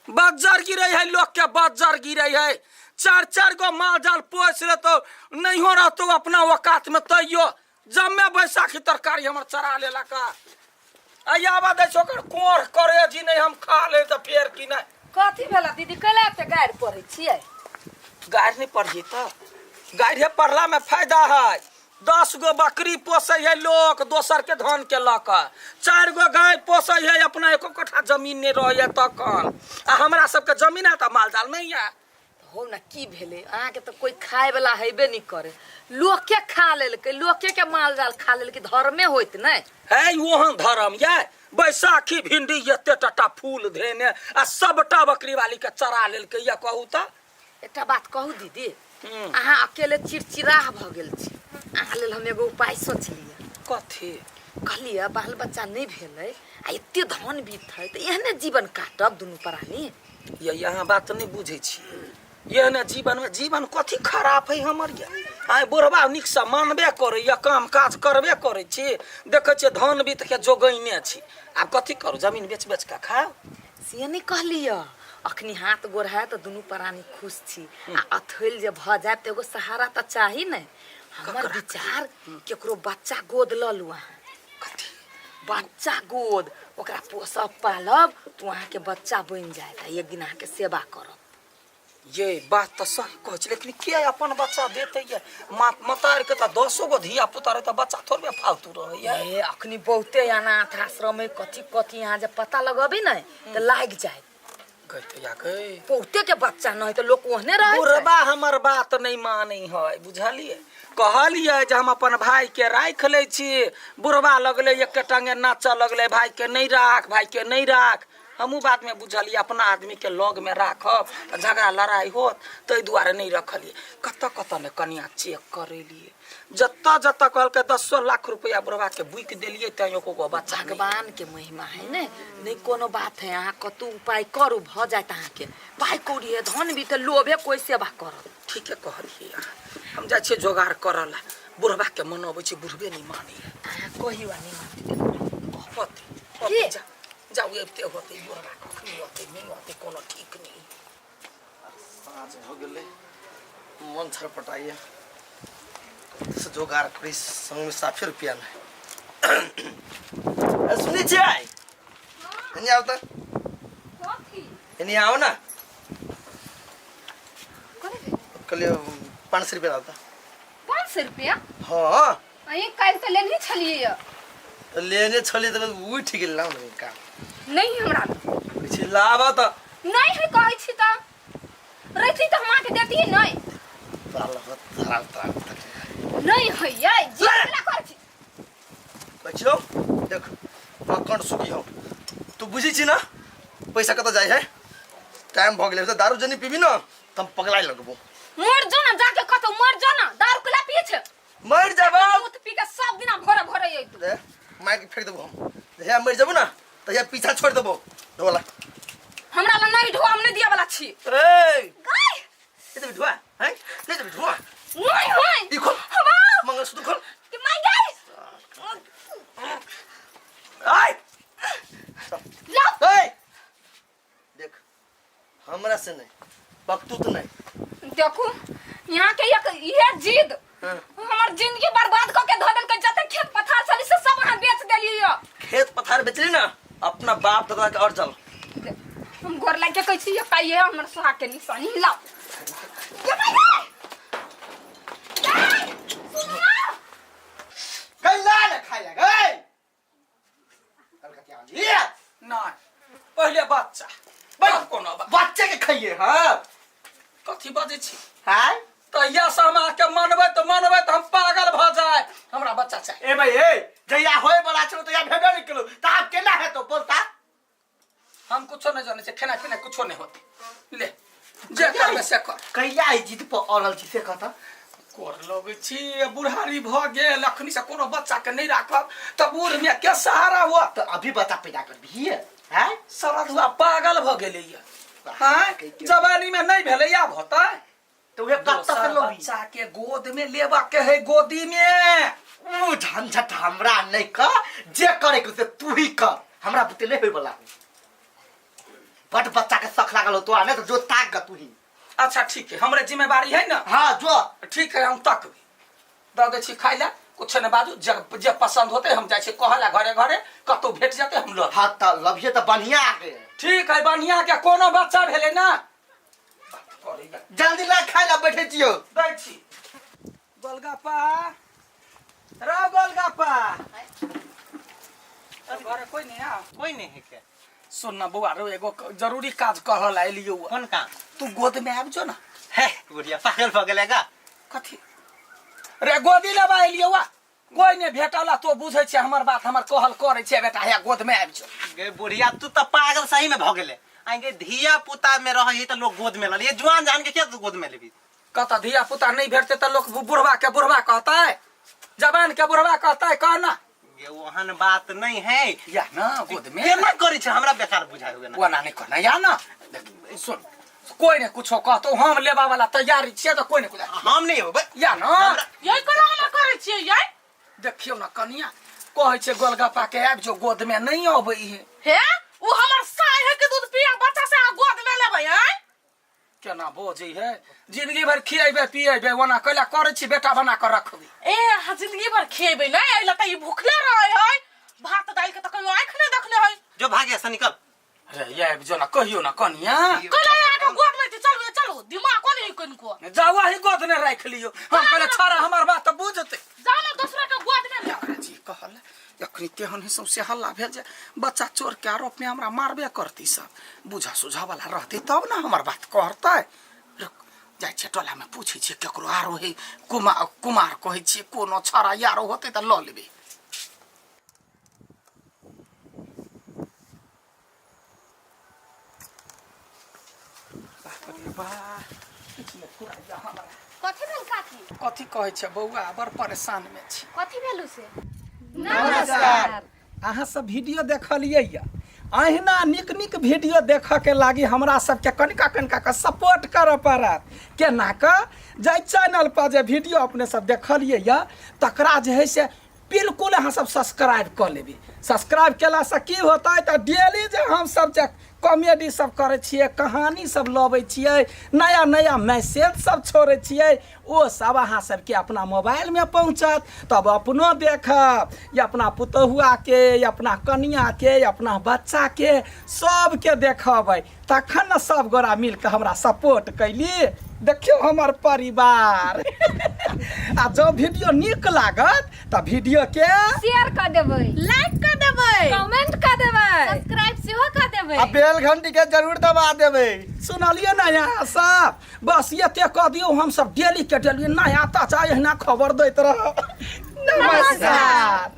बज्जर गिरे है, लोग के बज्जर गिरे है। चार चार गो माल जाल पोस ले तो नहीं हो रहा तो अपना औकात में तैयो जम्मे बैसाखी तरकारी हमर चरा लेला का आयाबा दे छोकर कोर करे जी नहीं हम खा ले तो फेर की नहीं कथी भेला दीदी कैला पे गाड़ पड़े छियै? गाड़ नहीं पड़ जी तो गाड़े पड़ला में फायदा है। 10 गो बकरी पोसे है लोग दोसर के धन के लक, 4 गो गाय पोसे है अपना एको कट्ठा जमीन नहीं रहे तखन आ हमरा सबके जमीन है तो माल जाल नहीं है। हो ना की भेले अहाँ के तो कोई खाए वाला हेबे नहीं करे, लोग के खा लेलकै, लोग के माल जाल खा लेलकै, धर्मे होइत नहीं है वहाँ धर्म ये बैसाखी भिंडी एते टटा फूल धेने आ सबटा बकरी वाली के चरा लेलकै या कहू त एकटा बात कहू दीदी, अहाँ अकेले चिड़चिड़ा भ गेल छी, अहाँ लेल हम एगो उपाय सोचलिए। कथी? कहलिए बाल बच्चा नहीं भेलै आ एते धन बीत है तो एहने जीवन काटब दुनू प्राणी। ये यहाँ बात नहीं बुझे छी, ये न जीवन में जीवन कथी खराब है हमर ये आइ बुढ़बा निक से मानबे करे या काम काज करबे करे छी, देखे छी धन बीत के जोगैने छी, आब कथी करू जमीन बेच बेच के खाओ। से नहीं कहलिए अखनी हाथ गोड़ है तो दुनू प्राणी खुश छी आ अथैल जे भ जाए तो एगो सहारा तो चाही नहीं। हमर विचार केकरो बच्चा गोद ल लू, अहाँ बच्चा गोद ओकरा पोसब पालब तो अहाँ के बच्चा बन जाए, एक दिन अहाँ के सेवा करब। ये बात तो सही कह छी, लेकिन के अपन बच्चा देते ये मतार के तो 10 गो धिया पुता रहे तो बच्चा थोड़े फालतू रहे ये। अखनी बहुते अनाथ आश्रम में कथी कथी यहाँ जब पता लगबी नहीं तो लाग जाए, बहुते के बच्चा नहीं तो लोग ओहने रहे। बुढ़बा हमर बात नहीं माने है बुझलिए, कहलिए जे हम अपन भाई के राख ले छी, बुढ़बा लगले एक टंगे नाच लगले भाई के नहीं राख, भाई के नहीं राख। हमू बात में बुझलिए अपना आदमी के लग में राखब झगड़ा लड़ाई होत तो दुआरे नहीं रखलिए। कत कत ने कनिया चेक करेलिए, जत्ता जत्ता कहल के 10 लाख रुपया बुढ़बा के बुक दिलिए तैयो को बच्चा। भगवान के महिमा है ने, नहीं कोनो बात है, अहाँ कतू उपाय करू भ जात अहाँ के पाई कौड़ी है धन भी तो लोभे कोई सेवा करब। ठीक है कहलिए, हम जा छे जोगाड़ करला, बुढ़बा के मनबै छी, बुढ़बे नहीं मानी अहाँ कहिवा नहीं मानते जा जाऊ एते होते बुढ़बा कखनी होते नहीं होते कोनो ठीक नहीं। साँझ हो गेलै मन छरपटाइए से जोगाड़ करी संग में साफे रुपया नहीं। सुनी छियै एनी आओ त एनी आओ ना कहलिए 500 रुपया आता। 500 रुपया? हाँ अहीं काल तो लेने छलिए तो लेने छली तो उठ गेल ना का नहीं हमरा कुछ लावा त नहीं है कहै छी त रहती तो हमरा के देती नहीं नहीं है ये जीला कर छी बच्चो देख मक्कन सुखी हो तू बुझी छी ना पैसा कत जाय है, टाइम भ गेलै तो दारू जनी पीबी ना तम पगलाइ लगबो। मर जो ना जाके कतो मर जो ना, दारू कुला पिए छ मर जाबो मुत पी के सब दिन घरे घरे आई तू माइक फेंक देबो हम जहिया मर जाबो ना तहिया पीछा छोड़ देबो ढोला हमरा ला नहीं ढोआ, हम नहीं दिया वाला छी। ए गाय ये तो ढोआ है ले तो ढोआ नहीं होय ई खोल हवा मंगलसूत्र खोल कि माय गाय आय लो ए देख हमरा से नहीं बकतूत नहीं देखो यहाँ के ये जिद हमार जिंदगी बर्बाद करके धो देल के जते खेत पथार चली से सब अहाँ बेच देलिए। खेत पथार बेचली ना अपना बाप दादा के और चल हम घर लाके कहै छी काइए हमर सुहा के निशानी लाओ कैला ले खाइ लगे कलकतिया लिया नहीं पहले बच्चा कोनो बच्चे के खाइए हां कथी बाजे छी हां तहिया से हम के मनबै तो हम पागल भ जाए, हमरा बच्चा चाहिए। ए भाई ए जइया होय बला छलो तो या भेबे नहीं केलो त आप केना है तो बोलता हम कुछो नहीं जाने से, खाना पीना कुछो नहीं होते ले जे करबे से कर। कहिया ई जिद पर अड़ल छी से कहता कोर लगे छी बुढ़ारी भ गेल अखनी से कोनो बच्चा के नहीं राखब त बूढ़ में के सहारा हुआ तो अभी बता पैदा करबी है सरधुआ पागल भ गेले ये हां जवानी में नहीं भेले या होता तो वे कत्ता से लोगी बच्चा के गोद में लेबा के है, गोदी में ऊ झंझट हमरा नहीं का जे करे के से तू ही कर, हमरा बुते नहीं होय वाला बट बच्चा के शख लाग लागल हो तो आने तो जो ताक गा तू ही। अच्छा ठीक है, हमरे जिम्मेवारी है ना। हाँ जो ठीक है, हम तक दऽ दै छी खाइ लए, कुछ ने बाजू, जे पसंद होते हम जाइ छी कहला घरे घरे, कतौ भेट जाते हम लऽ। हाँ त लभिए त बढ़िया के। ठीक है, बढ़िया के कोनो बच्चा भेले ना। जल्दी ला खाइ ला बैठे छियो। दै छी गोलगप्पा, रे गोलगप्पा। घरे कोई नहीं आ? कोई नहीं है क्या? सुन ना बउआ रो, एगो जरूरी काज कहल आइलियो। कौन काम तू गोद में आब जो ना। है? बुढ़िया पागल पगलेगा। कथी रे गोदी लेबा एलियो वा, कोई ने भेटला तो बुझै छै हमर बात, हमर कहल करे छै बेटा, हे गोद में आब जो। गे बुढ़िया तू तो पागल सही में भगले। आगे धिया पुता में रही तो लोग गोद में ले, जवान जान के क्या तू गोद में लेबी? कत धिया पुता नहीं भेटते तो लोग बुढ़वा के बुढ़वा कहता है, जवान के बुढ़वा कहता है, कहना ये वहन बात नहीं है या ना गोद में केना करी छै, हमरा बेकार बुझाय होगे ना। वना नहीं कहना या ना। सुन कोई ने कुछो कहतो, हम लेबा वाला तैयारी छियै तो कोई ने कुछ हम नहीं होबे या ना। यही कोना हम करे छियै ये? देखियो ना कनिया कहै छै गोलगप्पा के आब जो गोद में नहीं अबै है। हे वो हमर साय है के दूध पिया बच्चा से गोद में लेबै है? केना बोझै है, जिंदगी भर खियेबे पियेबे, वना कैला करे छी बेटा बना कर रखबी। ए जिंदगी भर खेबै नै, एला त ई भूखले रहै है, भात दाल के त कहियो आंख नै देखले है। जो भागे से निकल। अरे ये जो ना कहियो ना कनिया, कहला आके गोद में चलू चलू, दिमाग कोनी कनको जावा ही गोद में राख लियो। हम कहले छोरा हमर बात त बुझते, जाओ ना दूसरा के गोद में ले। जी कहल अखनी केहन ही सबसे हल्ला भेल जे बच्चा चोर के आरोप में हमरा मारबे करती, सब बुझा सुझा वाला रहती तब ना हमर बात कहतै। रुक जाय छै टोला में पूछै छी केकरो आरो है कुमार कहै छी कोनो छोरा यारो होते त ल लेबे। कथी भेल काकी? कथी कहै छै बौआ, बड़ परेशान में छी। कथी भेलु से? नमस्कार। अहाँ सब वीडियो देखलियै या, अहिना निक निक वीडियो देखऽ के लागी हमरा सबके कनिका कनिका के सपोर्ट करऽ पड़त। केना के जाय चैनल पर जे वीडियो अपने सब देखलियै या तकरा जे है से बिल्कुल अहाँ सब सब्सक्राइब कर लेबी। सब्सक्राइब केला से की होता है तो डेली जे हम सब जे कॉमेडी सब करे छियै, कहानी सब लबै छियै, नया नया मैसेज सब छोड़े छियै, ओ सब अहाँ सबके अपना मोबाइल में पहुँचत, तब अपनो देखब, या अपना पुतहुआ के, या अपना कनिया के, या अपना बच्चा के, सबके देखबै, तखन न सब गोरा मिल के हमरा सपोर्ट कैली। देखियो हमर परिवार। आ जब वीडियो निक लागत त वीडियो के शेयर कर देबै, लाइक कर देबै, कमेंट कर देबै, सब्सक्राइब सेहो कर देबै, आ बेल घंटी के जरूर दबा देबै। सुनलिए ना यहाँ सब, बस ये कह दियो हम सब डेली के डेली नया ताजा एहना खबर दैत रह। नमस्कार।